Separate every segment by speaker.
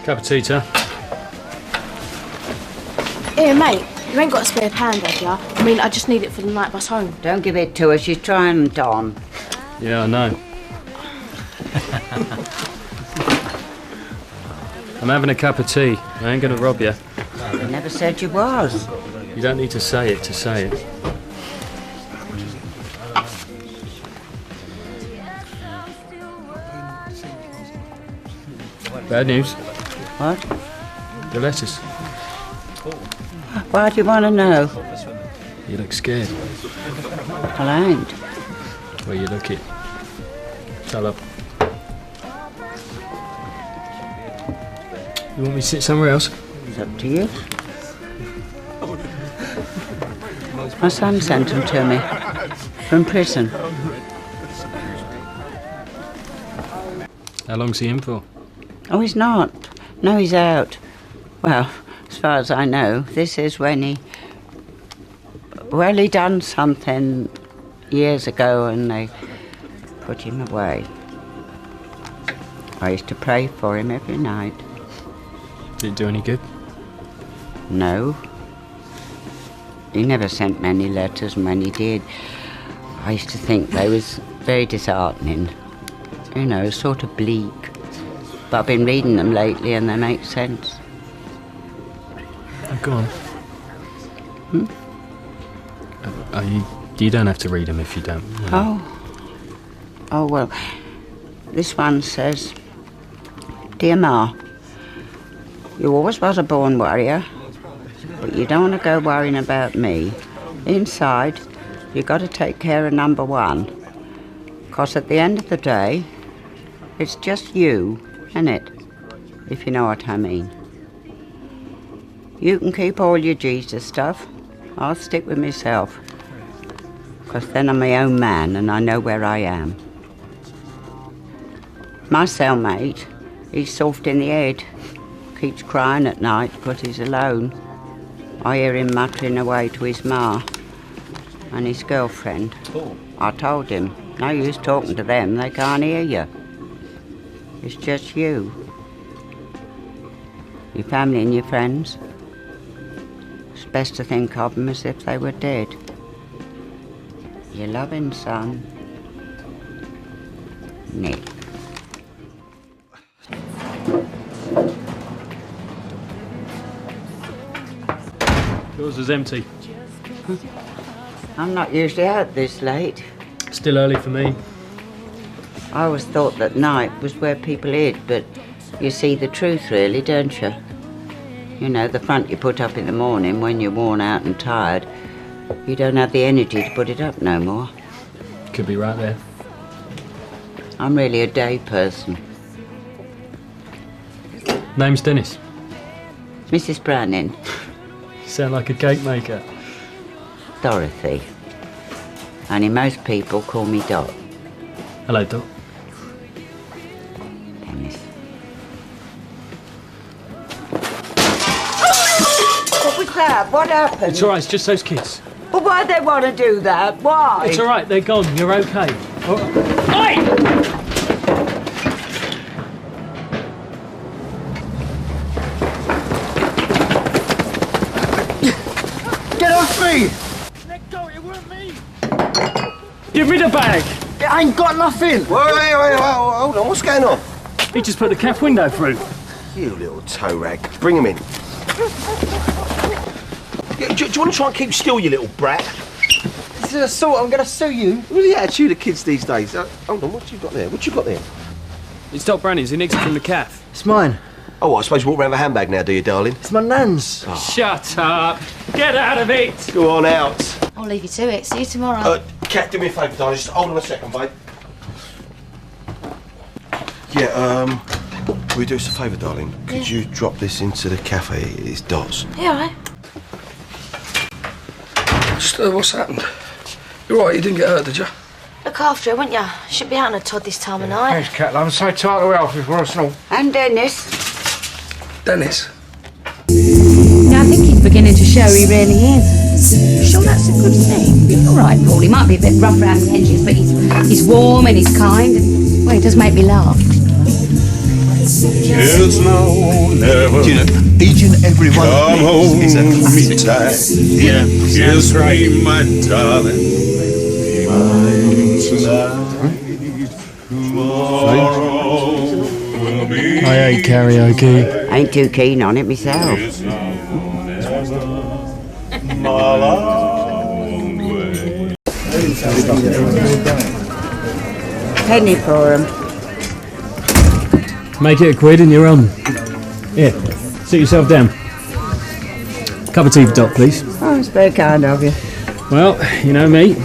Speaker 1: Cup of tea, sir.
Speaker 2: Here, mate. You ain't got a spare pound, have ya? I mean, I just need it for the night bus home.
Speaker 3: Don't give it to her. She's trying it on.
Speaker 1: Yeah, I know. I'm having a cup of tea. I ain't gonna rob you.
Speaker 3: I never said you was.
Speaker 1: You don't need to say it to say it. Bad news.
Speaker 3: What?
Speaker 1: The letters.
Speaker 3: Why do you want to know?
Speaker 1: You look scared.
Speaker 3: Well, I ain't.
Speaker 1: Well, you look it. Shut up. You want me to sit somewhere else?
Speaker 3: It's up to you. My son sent them to me. From prison.
Speaker 1: How long's he in for?
Speaker 3: Oh, he's not. No, he's out. Well, as far as I know, this is when he... Well, he done something years ago and they put him away. I used to pray for him every night.
Speaker 1: Did it do any good?
Speaker 3: No. He never sent many letters, and when he did, I used to think they was very disheartening. You know, sort of bleak. But I've been reading them lately and they make sense.
Speaker 1: Oh, go on. You don't have to read them if you don't. No.
Speaker 3: Oh, well, this one says, Dear Ma, you always was a born warrior, but you don't want to go worrying about me. Inside, you got to take care of number one. 'Cause at the end of the day, it's just you, innit? If you know what I mean. You can keep all your Jesus stuff. I'll stick with myself. 'Cause then I'm my own man and I know where I am. My cellmate, he's soft in the head. Keeps crying at night because he's alone. I hear him muttering away to his ma and his girlfriend. I told him, no use talking to them, they can't hear you. It's just you. Your family and your friends. It's best to think of them as if they were dead. Your loving son, Nick.
Speaker 1: Yours is empty.
Speaker 3: I'm not usually out this late.
Speaker 1: Still early for me.
Speaker 3: I always thought that night was where people hid, but you see the truth really, don't you? You know, the front you put up in the morning when you're worn out and tired, you don't have the energy to put it up no more.
Speaker 1: Could be right there.
Speaker 3: I'm really a day person.
Speaker 1: Name's Dennis.
Speaker 3: Mrs. Browning.
Speaker 1: Sound like a cake maker.
Speaker 3: Dorothy. Only most people call me Dot.
Speaker 1: Hello, Doc.
Speaker 3: Dennis. What was that? What happened?
Speaker 1: It's all right, it's just those kids.
Speaker 3: Well, why'd they want to do that? Why?
Speaker 1: It's all right, they're gone. You're okay. Oi!
Speaker 4: Get off me!
Speaker 5: Let go, it weren't me!
Speaker 1: Give me the bag!
Speaker 4: I ain't got nothing!
Speaker 5: Wait, hold on, what's going on?
Speaker 1: He just put the caf window through.
Speaker 5: You little toe rag. Bring him in. Yeah, do you want to try and keep still, you little brat?
Speaker 4: This is assault, I'm gonna sue you.
Speaker 5: What's the attitude of kids these days? Hold on, what you got there? What you got there?
Speaker 1: It's Doc Brannan's, he nicked it from the caf.
Speaker 4: It's mine.
Speaker 5: Oh, I suppose you walk around with a handbag now, do you, darling?
Speaker 4: It's my nan's.
Speaker 1: Shut up! Get out of it!
Speaker 5: Go on out.
Speaker 2: I'll leave you to it. See you tomorrow.
Speaker 5: Kat, do me a favour, darling. Just hold on a second, babe. Yeah, will you do us a favour, darling? Could you drop this into the cafe? It's Dot's.
Speaker 2: Yeah, all right.
Speaker 6: What's happened? You're right, you didn't get hurt, did you?
Speaker 2: Look after her, wouldn't ya? Should be out on a Todd this time of night.
Speaker 6: Thanks, Cat. I'm so tired of health before I snore.
Speaker 3: And Dennis.
Speaker 6: Dennis.
Speaker 7: Now, I think he's beginning to show he really is. You sure that's a good thing? You're all right, Paul. He might be a bit rough around the edges, but he's warm and he's kind, and, well, he does make me laugh.
Speaker 8: It's no never.
Speaker 5: Do you know, each and every one
Speaker 8: Come
Speaker 5: of
Speaker 8: home
Speaker 5: these is a
Speaker 8: tonight. Yeah, yes, right, my darling. Be mine tonight. Tomorrow will be.
Speaker 1: I hate karaoke.
Speaker 3: Ain't too keen on it myself.
Speaker 8: My long way.
Speaker 3: Penny for 'em.
Speaker 1: Make it a quid and you're on. Here, sit yourself down. Cup of tea for Doc, please.
Speaker 3: Oh, it's very kind of you.
Speaker 1: Well, you know me.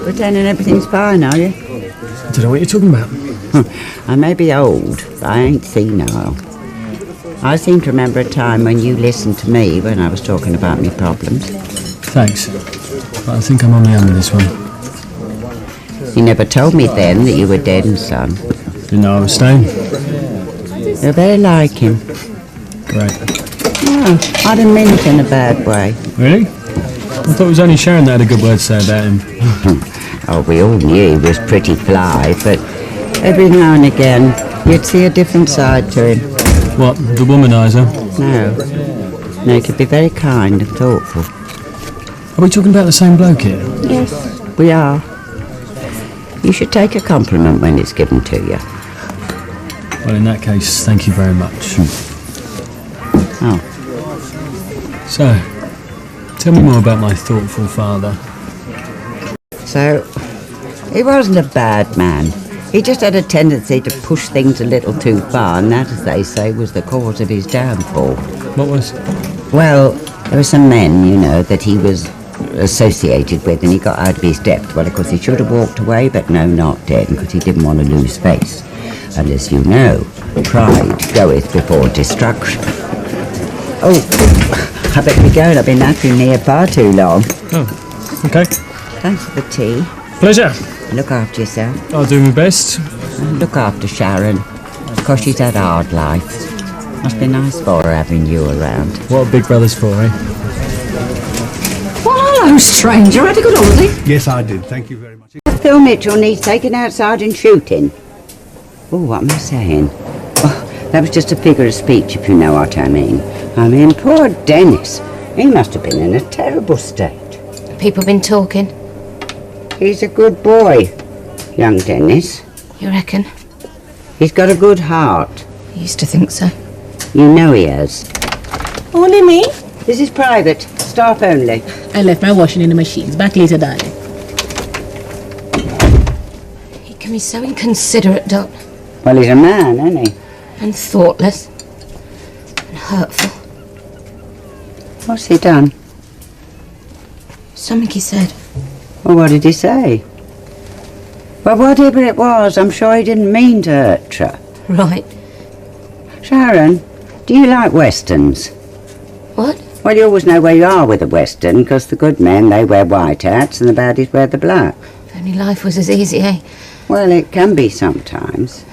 Speaker 3: Pretending everything's fine, are you?
Speaker 1: I don't know what you're talking about.
Speaker 3: I may be old, but I ain't senile. I seem to remember a time when you listened to me when I was talking about my problems.
Speaker 1: Thanks. But I think I'm on my own with this one.
Speaker 3: You never told me then that you were Den's son.
Speaker 1: Didn't know I was staying.
Speaker 3: You're very like him.
Speaker 1: Great.
Speaker 3: No, I didn't mean it in a bad way.
Speaker 1: Really? I thought it was only Sharon that had a good word to say about him.
Speaker 3: Oh, we all knew he was pretty fly, but every now and again you'd see a different side to him.
Speaker 1: What, the womanizer?
Speaker 3: No, he could be very kind and thoughtful.
Speaker 1: Are we talking about the same bloke here?
Speaker 3: Yes, we are. You should take a compliment when it's given to you.
Speaker 1: Well, in that case, thank you very much.
Speaker 3: Oh.
Speaker 1: So, tell me more about my thoughtful father.
Speaker 3: So, he wasn't a bad man. He just had a tendency to push things a little too far, and that, as they say, was the cause of his downfall.
Speaker 1: What was?
Speaker 3: Well, there were some men, you know, that he was associated with, and he got out of his depth. Well, of course, he should have walked away, but no, not dead, because he didn't want to lose face. And as you know, pride goeth before destruction. Oh, I better be going. I've been napping near far too long.
Speaker 1: Oh, okay.
Speaker 3: Thanks for the tea.
Speaker 1: Pleasure.
Speaker 3: Look after yourself.
Speaker 1: I'll do my best.
Speaker 3: And look after Sharon. Of course, she's had a hard life. Must be nice for her having you around.
Speaker 1: What are big brothers for, eh?
Speaker 7: Well, hello, stranger. Had a good holiday?
Speaker 9: Yes, I did. Thank you very much.
Speaker 3: Phil Mitchell needs taken outside and shooting. Oh, what am I saying? Oh, that was just a figure of speech, if you know what I mean. I mean, poor Dennis. He must have been in a terrible state.
Speaker 2: People been talking?
Speaker 3: He's a good boy, young Dennis.
Speaker 2: You reckon?
Speaker 3: He's got a good heart.
Speaker 2: I used to think so.
Speaker 3: You know he has.
Speaker 10: Only me?
Speaker 3: This is private. Staff only.
Speaker 10: I left my washing in the machines. Back later, darling.
Speaker 2: He can be so inconsiderate, Doc.
Speaker 3: Well, he's a man, isn't he?
Speaker 2: And thoughtless. And hurtful.
Speaker 3: What's he done?
Speaker 2: Something he said.
Speaker 3: Well, what did he say? Well, whatever it was, I'm sure he didn't mean to hurt her.
Speaker 2: Right.
Speaker 3: Sharon, do you like westerns?
Speaker 2: What?
Speaker 3: Well, you always know where you are with a western, because the good men, they wear white hats and the baddies wear the black.
Speaker 2: If only life was as easy, eh?
Speaker 3: Well, it can be sometimes.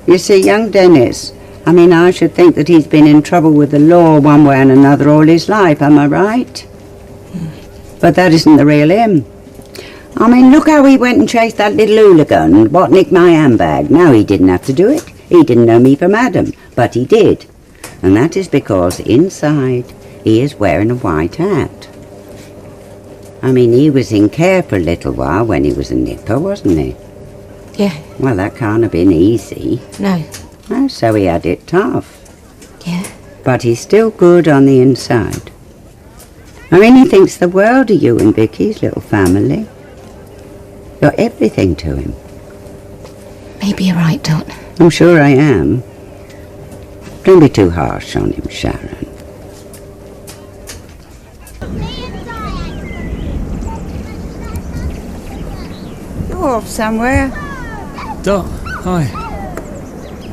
Speaker 3: You see, young Dennis, I mean, I should think that he's been in trouble with the law one way and another all his life, am I right? But that isn't the real him. I mean, look how he went and chased that little hooligan, what nicked my handbag. Now, he didn't have to do it. He didn't know me from Adam, but he did. And that is because inside he is wearing a white hat. I mean, he was in care for a little while when he was a nipper, wasn't he?
Speaker 2: Yeah.
Speaker 3: Well, that can't have been easy.
Speaker 2: No.
Speaker 3: Oh, so he had it tough.
Speaker 2: Yeah.
Speaker 3: But he's still good on the inside. I mean, he thinks the world of you and Vicky's little family. You're everything to him.
Speaker 2: Maybe you're right, Dot.
Speaker 3: I'm sure I am. Don't be too harsh on him, Sharon. You're off somewhere?
Speaker 1: Dot, hi.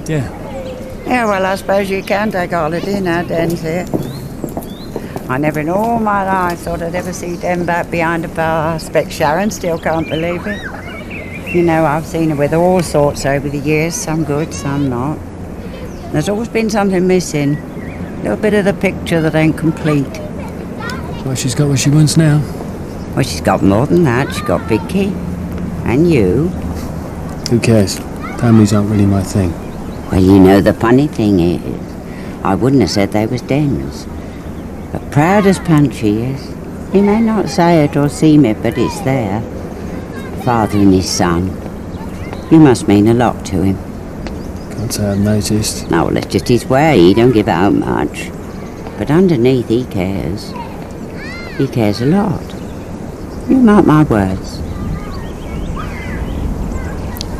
Speaker 1: Yeah.
Speaker 3: Yeah, well, I suppose you can take a holiday now Den's here. I never in all my life thought I'd ever see Den back behind a bar. I expect Sharon still can't believe it. You know, I've seen her with all sorts over the years, some good, some not. There's always been something missing. A little bit of the picture that ain't complete.
Speaker 1: Well, she's got what she wants now.
Speaker 3: Well, she's got more than that. She's got Vicky. And you.
Speaker 1: Who cares? Families aren't really my thing.
Speaker 3: Well, you know, the funny thing is, I wouldn't have said they was Den's. But proud as Punchy is, he may not say it or seem it, but it's there. Father and his son. You must mean a lot to him.
Speaker 1: Can't say I've noticed.
Speaker 3: No, well, it's just his way. He don't give out much. But underneath, he cares. He cares a lot. You mark my words.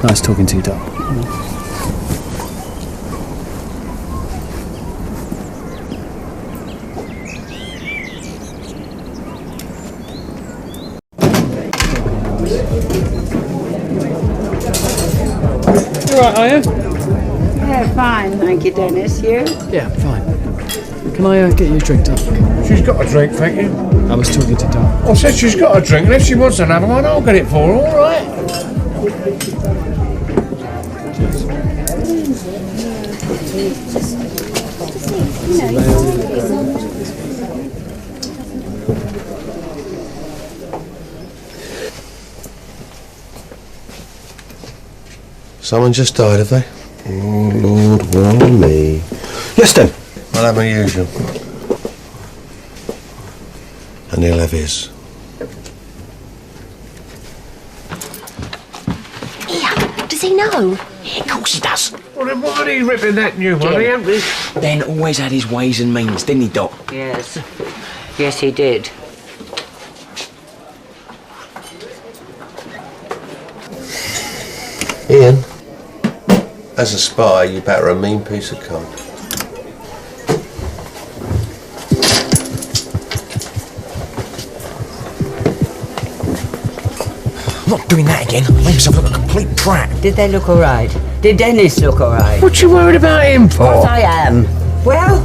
Speaker 1: Nice talking to you, Doc. You alright, are you?
Speaker 3: Yeah, fine, thank you, Dennis. You?
Speaker 1: Yeah, fine. Can I get you a drink, Doc?
Speaker 9: She's got a drink, thank you.
Speaker 1: I was talking to Doc.
Speaker 9: I said she's got a drink, and if she wants another one, I'll get it for her, all right?
Speaker 5: Someone just died, have they? Oh, Lord, why me? Yes, then. I'll have my usual. And he'll have his.
Speaker 11: Yeah, does he know?
Speaker 12: Of course he does.
Speaker 9: Well, then why are he ripping that new one? He empty.
Speaker 12: Ben always had his ways and means, didn't he, Doc?
Speaker 3: Yes. Yes, he did.
Speaker 5: Ian, as a spy, you batter a mean piece of coke.
Speaker 12: I'm not doing that again. I made myself look a complete prat.
Speaker 3: Did they look all right? Did Dennis look all right?
Speaker 9: What you worried about him for?
Speaker 3: What I am. Well,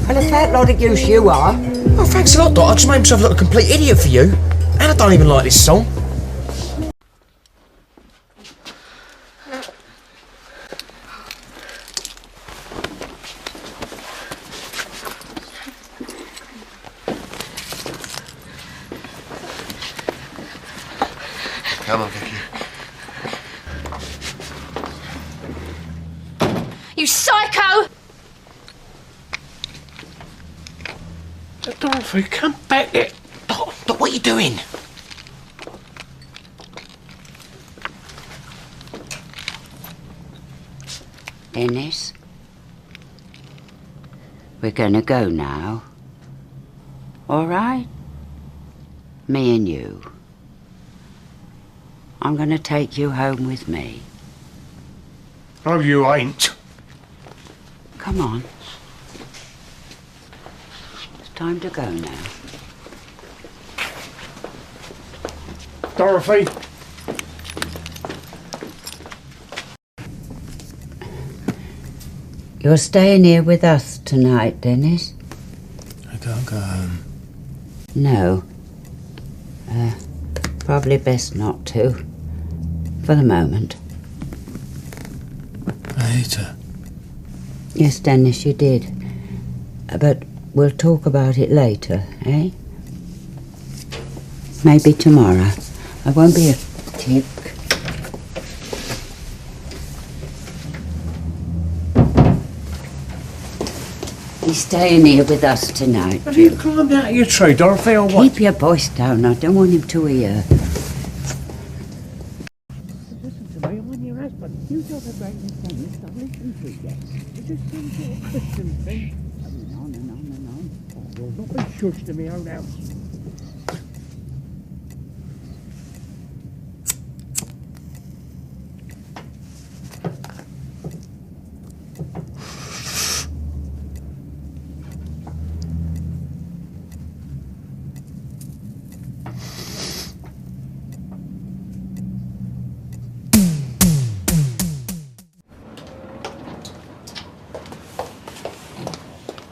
Speaker 3: a fat lot of use you are.
Speaker 12: Oh, thanks a lot, Doc. I just made myself look a complete idiot for you. And I don't even like this song.
Speaker 5: Come on, Vicky.
Speaker 11: You psycho!
Speaker 9: Dorothy, come back here.
Speaker 12: Doc, what are you doing?
Speaker 3: Dennis, we're gonna go now. All right? Me and you. I'm gonna take you home with me.
Speaker 9: No, you ain't.
Speaker 3: Come on. It's time to go now.
Speaker 9: Dorothy.
Speaker 3: You're staying here with us tonight, Dennis?
Speaker 1: I can't go home.
Speaker 3: No. Probably best not to. For the moment.
Speaker 1: I hate her.
Speaker 3: Yes, Dennis, you did. But we'll talk about it later, eh? Maybe tomorrow. I won't be a tick. He's staying here with us tonight.
Speaker 9: Have you climbed out of your tree, Dorothy, or what?
Speaker 3: Keep your voice down. I don't want him to hear.
Speaker 9: Listen to me, I'm your husband. You got a great thing, stop listening to it, yes. It's just some sort of Christian thing. On and on and on. Oh, you'll not be shush to my own house.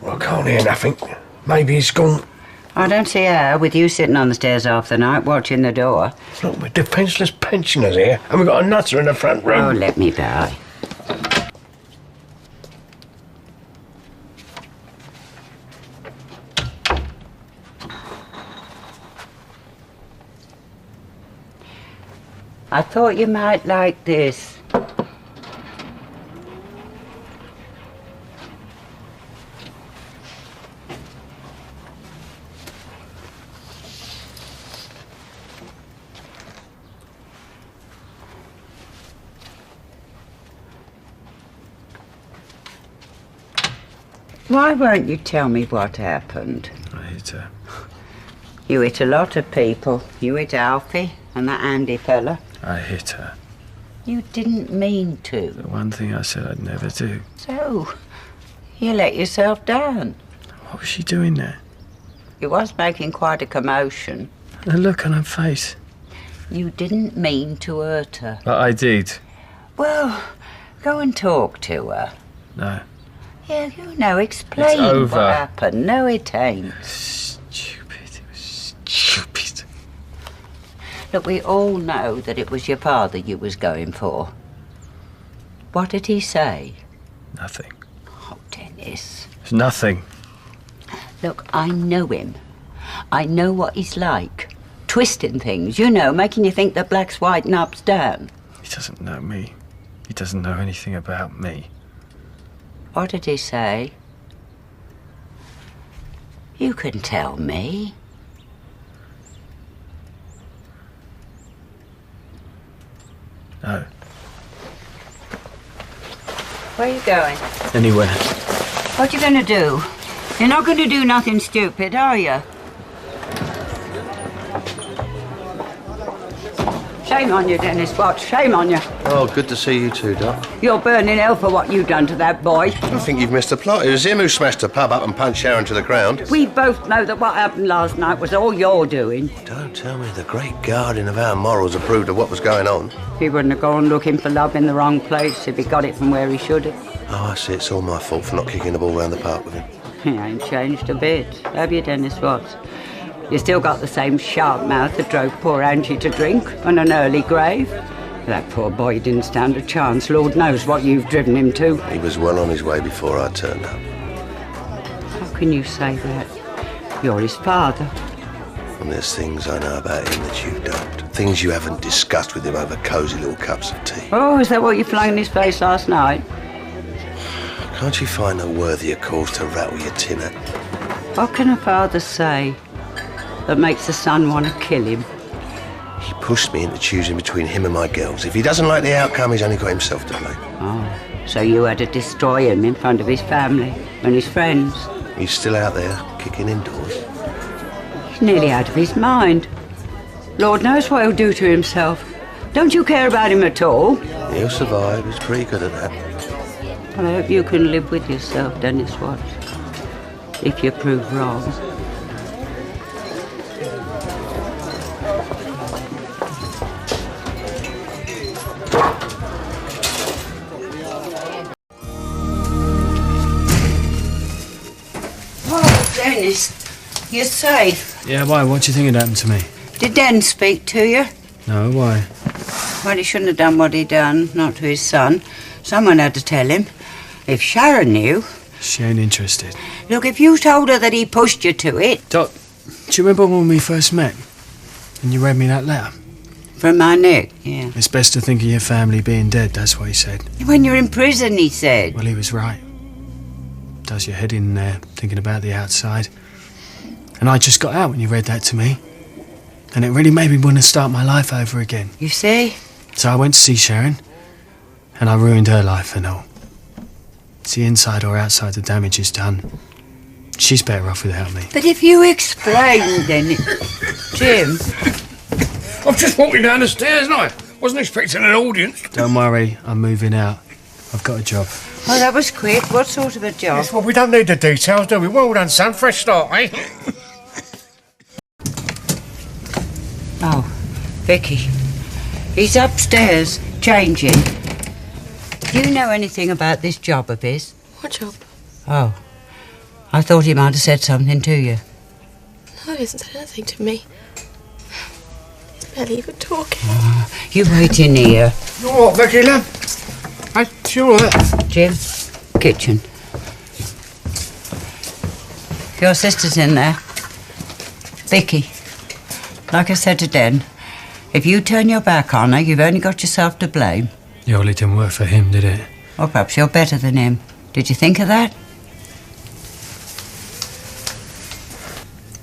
Speaker 9: I can't hear nothing. Maybe he's gone.
Speaker 3: I don't see how, with you sitting on the stairs half the night, watching the door.
Speaker 9: Look, we're defenceless pensioners here, and we've got a nutter in the front room.
Speaker 3: Oh, let me by. I thought you might like this. Why won't you tell me what happened?
Speaker 1: I hit her.
Speaker 3: You hit a lot of people. You hit Alfie and that Andy fella.
Speaker 1: I hit her.
Speaker 3: You didn't mean to.
Speaker 1: The one thing I said I'd never do.
Speaker 3: So, you let yourself down.
Speaker 1: What was she doing there?
Speaker 3: It was making quite a commotion.
Speaker 1: The look on her face.
Speaker 3: You didn't mean to hurt her.
Speaker 1: But I did.
Speaker 3: Well, go and talk to her.
Speaker 1: No.
Speaker 3: Yeah, you know, explain
Speaker 1: It's over.
Speaker 3: what happened. No, it ain't.
Speaker 1: Stupid. It was stupid.
Speaker 3: Look, we all know that it was your father you was going for. What did he say?
Speaker 1: Nothing.
Speaker 3: Oh, Dennis.
Speaker 1: It's nothing.
Speaker 3: Look, I know him. I know what he's like. Twisting things, you know, making you think that black's white and up's down.
Speaker 1: He doesn't know me. He doesn't know anything about me.
Speaker 3: What did he say? You can tell me.
Speaker 1: No.
Speaker 3: Where are you going?
Speaker 1: Anywhere.
Speaker 3: What you gonna do? You're not gonna do nothing stupid, are you? Shame on you, Dennis Watts. Shame on you.
Speaker 5: Oh, good to see you too, Doc.
Speaker 3: You're burning hell for what you've done to that boy.
Speaker 5: I think you've missed the plot. It was him who smashed the pub up and punched Sharon to the ground.
Speaker 3: We both know that what happened last night was all your doing.
Speaker 5: Don't tell me the great guardian of our morals approved of what was going on.
Speaker 3: He wouldn't have gone looking for love in the wrong place if he got it from where he should have.
Speaker 5: Oh, I see. It's all my fault for not kicking the ball round the park with him.
Speaker 3: He ain't changed a bit, have you, Dennis Watts? You still got the same sharp mouth that drove poor Angie to drink and an early grave. That poor boy didn't stand a chance. Lord knows what you've driven him to.
Speaker 5: He was well on his way before I turned up.
Speaker 3: How can you say that? You're his father.
Speaker 5: And there's things I know about him that you don't. Things you haven't discussed with him over cosy little cups of tea.
Speaker 3: Oh, is that what you flung in his face last night?
Speaker 5: Can't you find a worthier cause to rattle your tin at?
Speaker 3: What can a father say that makes the son want to kill him?
Speaker 5: He pushed me into choosing between him and my girls. If he doesn't like the outcome, he's only got himself to blame.
Speaker 3: Oh, so you had to destroy him in front of his family and his friends?
Speaker 5: He's still out there, kicking indoors.
Speaker 3: He's nearly out of his mind. Lord knows what he'll do to himself. Don't you care about him at all?
Speaker 5: He'll survive. He's pretty good at that.
Speaker 3: Well, I hope you can live with yourself, Dennis Watts, if you prove wrong. Oh, Dennis, you're safe.
Speaker 1: Yeah, why? What do you think had happened to me?
Speaker 3: Did Den speak to you?
Speaker 1: No, why?
Speaker 3: Well, he shouldn't have done what he done, not to his son. Someone had to tell him. If Sharon knew...
Speaker 1: She ain't interested.
Speaker 3: Look, if you told her that he pushed you to it...
Speaker 1: Doc, do you remember when we first met? And you read me that letter?
Speaker 3: From my neck, yeah.
Speaker 1: It's best to think of your family being dead, that's what he said.
Speaker 3: When you're in prison, he said.
Speaker 1: Well, he was right. Does your head in there, thinking about the outside. And I just got out when you read that to me. And it really made me want to start my life over again.
Speaker 3: You see?
Speaker 1: So I went to see Sharon, and I ruined her life and all. See, inside or outside the damage is done. She's better off without me.
Speaker 3: But if you explain, then... Jim?
Speaker 6: I'm just walking down the stairs, no? Wasn't expecting an audience.
Speaker 1: Don't worry, I'm moving out. I've got a job.
Speaker 3: Oh, that was quick. What sort of a job?
Speaker 9: Yes, well, we don't need the details, do we? Well done, son. Fresh start, eh?
Speaker 3: Oh, Vicky. He's upstairs, changing. Do you know anything about this job of his?
Speaker 2: What job?
Speaker 3: Oh. I thought he might have said something to you.
Speaker 2: No, he hasn't said anything to me. He's barely even talking.
Speaker 3: Oh, you wait in here.
Speaker 9: You all right, Vicky, love? Hey, you all right?
Speaker 3: Jim, kitchen. Your sister's in there. Vicky, like I said to Den, if you turn your back on her, you've only got yourself to blame.
Speaker 1: It only didn't work for him, did it?
Speaker 3: Or perhaps you're better than him. Did you think of that?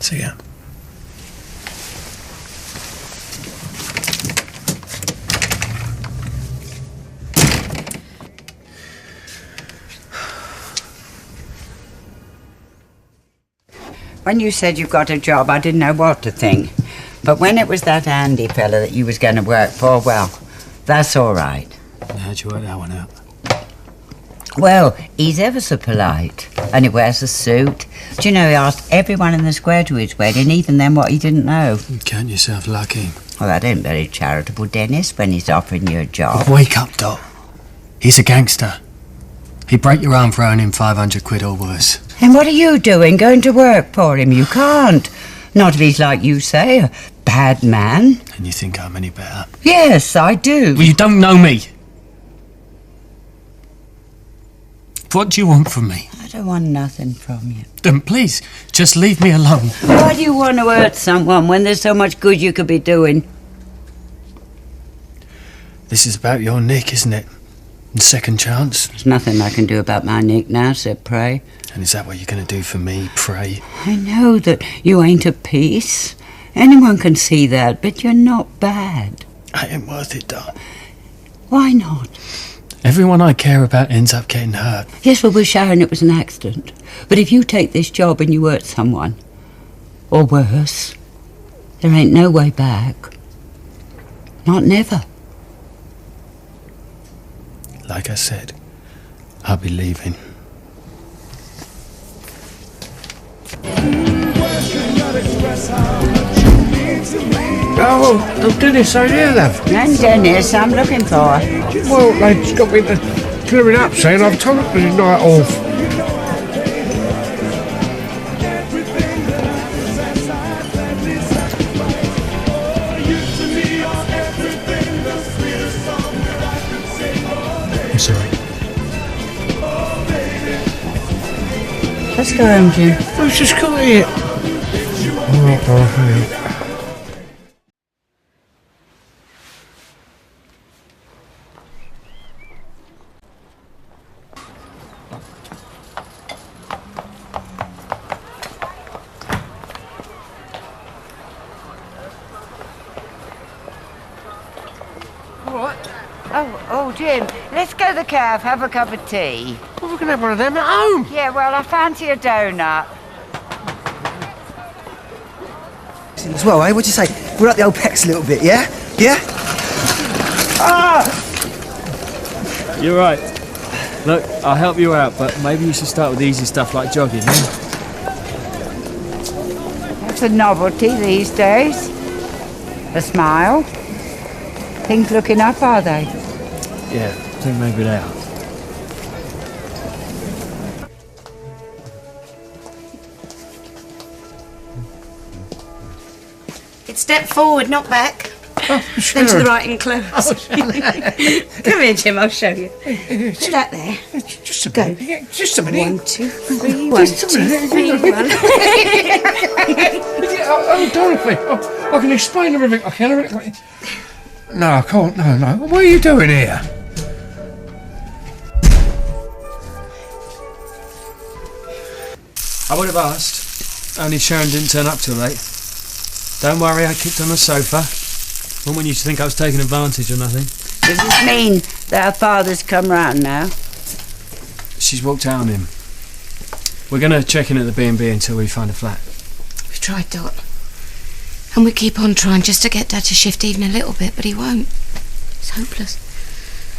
Speaker 1: See ya.
Speaker 3: When you said you got a job, I didn't know what to think. But when it was that Andy fella that you was going to work for, well, that's all right.
Speaker 1: How'd you work that one out?
Speaker 3: Well, he's ever so polite, and he wears a suit. Do you know, he asked everyone in the square to his wedding, even them what he didn't know.
Speaker 1: You count yourself lucky.
Speaker 3: Well, that ain't very charitable, Dennis, when he's offering you a job.
Speaker 1: Wake up, Dot. He's a gangster. He'd break your arm for earning 500 quid or worse.
Speaker 3: And what are you doing, going to work for him? You can't. Not if he's like you say, a bad man.
Speaker 1: And you think I'm any better?
Speaker 3: Yes, I do.
Speaker 1: Well, you don't know me. What do you want from me?
Speaker 3: I don't want nothing from you.
Speaker 1: Then please, just leave me alone.
Speaker 3: Why do you want to hurt someone when there's so much good you could be doing?
Speaker 1: This is about your Nick, isn't it? And second chance.
Speaker 3: There's nothing I can do about my Nick now, said Pray.
Speaker 1: And is that what you're going to do for me, Pray?
Speaker 3: I know that you ain't at peace. Anyone can see that, but you're not bad.
Speaker 1: I ain't worth it, Dot.
Speaker 3: Why not?
Speaker 1: Everyone I care about ends up getting hurt.
Speaker 3: Yes, well, with Sharon it was an accident. But if you take this job and you hurt someone, or worse, there ain't no way back. Not never.
Speaker 1: Like I said, I'll be leaving.
Speaker 6: Oh, Dennis, are you here, love?
Speaker 3: And Dennis, I'm looking for.
Speaker 6: Well, they just got me to clearing up, saying I've told them the night off.
Speaker 1: I'm sorry.
Speaker 3: Let's go home, Jim.
Speaker 6: I've just got here. Oh,
Speaker 3: Oh, Jim, let's go to the cafe, have a cup of tea.
Speaker 6: Well, we can have one of them at home.
Speaker 3: Yeah, well, I fancy a donut.
Speaker 4: As well, eh? What'd you say? We're up the old pecs a little bit, yeah? Yeah? Ah!
Speaker 1: You're right. Look, I'll help you out, but maybe you should start with easy stuff like jogging, eh?
Speaker 3: That's a novelty these days. A smile. Things looking up, are they?
Speaker 1: Yeah, I think maybe they are.
Speaker 2: It's step forward, not back.
Speaker 6: Oh,
Speaker 2: Then to the right and close. Come here, Jim, I'll show you. Put that there.
Speaker 6: Just a minute. Yeah, just a minute.
Speaker 2: 1, 2, 3, 1, 2, 3, 1.
Speaker 6: Oh, Dorothy, I can explain everything. I can. No, I can't. No. What are you doing here?
Speaker 1: I would have asked, only Sharon didn't turn up till late. Don't worry, I kicked on the sofa. Wouldn't want you to think I was taking advantage or nothing.
Speaker 3: Does this mean that our father's come round now?
Speaker 1: She's walked out on him. We're going to check in at the B&B until we find a flat.
Speaker 2: We've tried, Dot. And we keep on trying just to get Dad to shift even a little bit, but he won't. It's hopeless.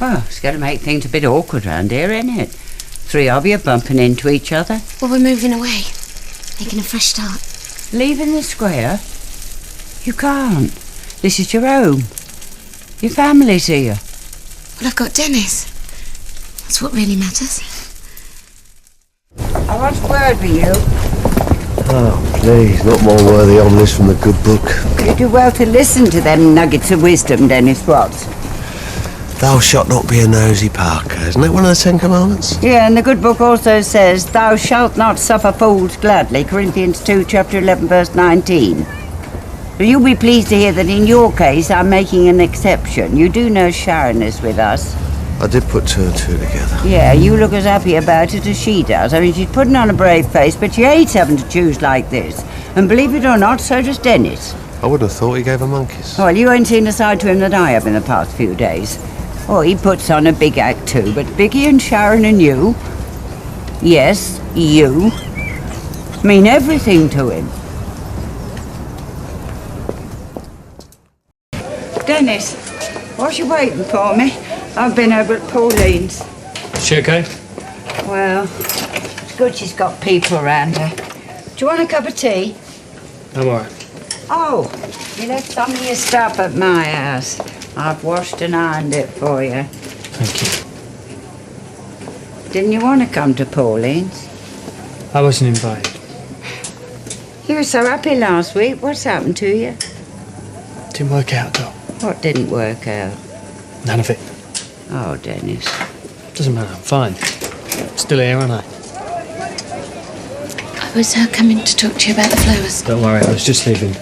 Speaker 3: Well, it's going to make things a bit awkward round here, isn't it? 3 of you bumping into each other.
Speaker 2: Well, we're moving away. Making a fresh start.
Speaker 3: Leaving the square? You can't. This is your home. Your family's here.
Speaker 2: Well, I've got Dennis. That's what really matters.
Speaker 3: I want a word with you.
Speaker 5: Oh, please, not more worthy homilies from the good book.
Speaker 3: You do well to listen to them nuggets of wisdom, Dennis Watts.
Speaker 5: Thou shalt not be a nosy Parker. Isn't that one of the 10 Commandments?
Speaker 3: Yeah, and the good book also says, thou shalt not suffer fools gladly, Corinthians 2, chapter 11, verse 19. But you'll be pleased to hear that in your case, I'm making an exception. You do know Sharon is with us.
Speaker 5: I did put 2 and 2 together.
Speaker 3: Yeah, you look as happy about it as she does. I mean, she's putting on a brave face, but she hates having to choose like this. And believe it or not, so does Dennis.
Speaker 5: I wouldn't have thought he gave her monkeys.
Speaker 3: Well, you ain't seen a side to him that I have in the past few days. Oh, he puts on a big act too, but Vicky and Sharon and you... Yes, you... mean everything to him. Dennis, what's you waiting for me? I've been over at Pauline's.
Speaker 1: She okay?
Speaker 3: Well, it's good she's got people around her. Do you want a cup of tea?
Speaker 1: I'm alright.
Speaker 3: Oh, you left some of your stuff at my house. I've washed and ironed it for you.
Speaker 1: Thank you.
Speaker 3: Didn't you want to come to Pauline's?
Speaker 1: I wasn't invited.
Speaker 3: You were so happy last week. What's happened to you?
Speaker 1: Didn't work out, though.
Speaker 3: What didn't work out?
Speaker 1: None of it.
Speaker 3: Oh, Dennis.
Speaker 1: Doesn't matter, I'm fine. Still here, aren't I?
Speaker 2: I was coming to talk to you about the flowers.
Speaker 1: Don't worry, I was just leaving.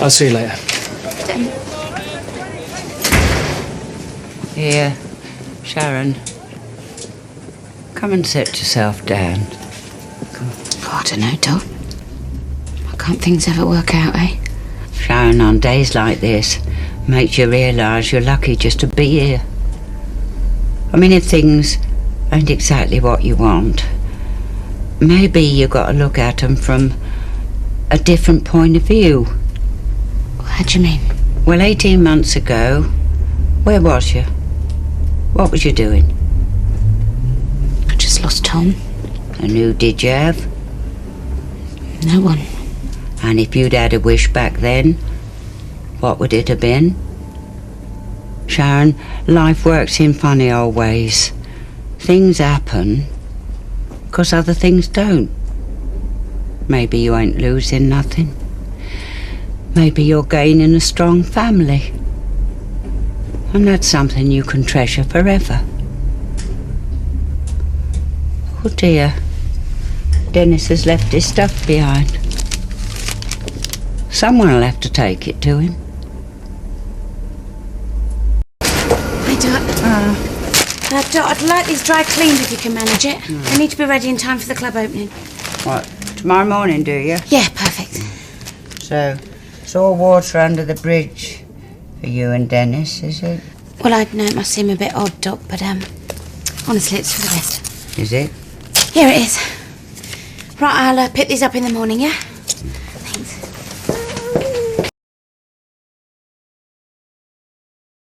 Speaker 1: I'll see you later.
Speaker 3: Here, Sharon. Come and sit yourself down.
Speaker 2: Oh, I don't know, Dot. Why can't things ever work out, eh?
Speaker 3: Sharon, on days like this, makes you realise you're lucky just to be here. I mean, if things ain't exactly what you want, maybe you got to look at them from a different point of view.
Speaker 2: How do you mean?
Speaker 3: Well, 18 months ago, where was you? What was you doing?
Speaker 2: I just lost Tom.
Speaker 3: And who did you have?
Speaker 2: No one.
Speaker 3: And if you'd had a wish back then, what would it have been? Sharon, life works in funny old ways. Things happen, 'cause other things don't. Maybe you ain't losing nothing. Maybe you're gaining a strong family. And that's something you can treasure forever. Oh dear, Dennis has left his stuff behind. Someone will have to take it to him.
Speaker 2: Hey, Dot. Dot, I'd like these dry cleaned if you can manage it. They need to be ready in time for the club opening.
Speaker 3: What, tomorrow morning, do you?
Speaker 2: Yeah, perfect.
Speaker 3: So, it's all water under the bridge for you and Dennis, is it?
Speaker 2: Well, I know it must seem a bit odd, Doc, but honestly, it's for the best.
Speaker 3: Is it?
Speaker 2: Here it is. Right, I'll pick these up in the morning, yeah?